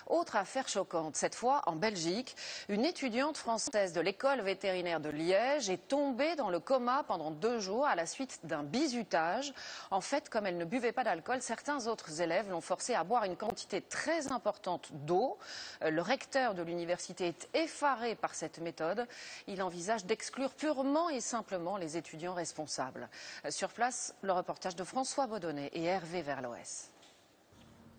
Autre affaire choquante, cette fois en Belgique, une étudiante française de l'école vétérinaire de Liège est tombée dans le coma pendant 2 jours à la suite d'un bizutage. En fait, comme elle ne buvait pas d'alcool, certains autres élèves l'ont forcée à boire une quantité très importante d'eau. Le recteur de l'université est effaré par cette méthode. Il envisage d'exclure purement et simplement les étudiants responsables. Sur place, le reportage de François Baudonnet et Hervé Verloès.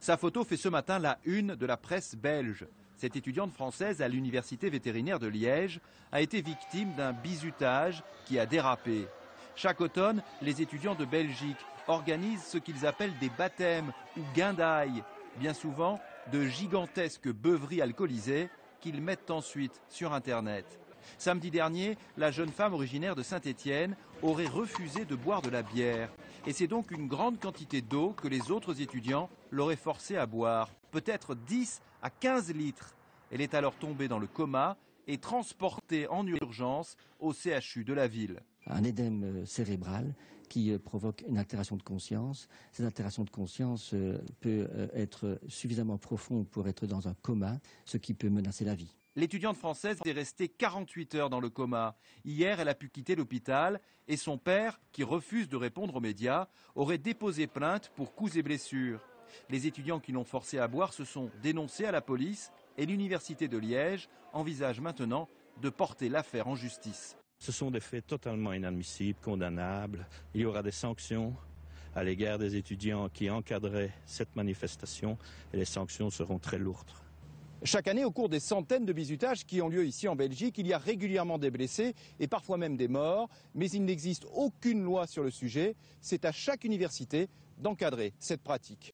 Sa photo fait ce matin la une de la presse belge. Cette étudiante française à l'université vétérinaire de Liège a été victime d'un bizutage qui a dérapé. Chaque automne, les étudiants de Belgique organisent ce qu'ils appellent des baptêmes ou guindailles, bien souvent de gigantesques beuveries alcoolisées qu'ils mettent ensuite sur Internet. Samedi dernier, la jeune femme originaire de Saint-Étienne aurait refusé de boire de la bière. Et c'est donc une grande quantité d'eau que les autres étudiants l'auraient forcée à boire, peut-être 10 à 15 litres. Elle est alors tombée dans le coma et transportée en urgence au CHU de la ville. Un édème cérébral qui provoque une altération de conscience. Cette altération de conscience peut être suffisamment profonde pour être dans un coma, ce qui peut menacer la vie. L'étudiante française est restée 48 heures dans le coma. Hier, elle a pu quitter l'hôpital et son père, qui refuse de répondre aux médias, aurait déposé plainte pour coups et blessures. Les étudiants qui l'ont forcée à boire se sont dénoncés à la police et l'université de Liège envisage maintenant de porter l'affaire en justice. Ce sont des faits totalement inadmissibles, condamnables. Il y aura des sanctions à l'égard des étudiants qui encadraient cette manifestation et les sanctions seront très lourdes. Chaque année, au cours des centaines de bizutages qui ont lieu ici en Belgique, il y a régulièrement des blessés et parfois même des morts, mais il n'existe aucune loi sur le sujet. C'est à chaque université d'encadrer cette pratique.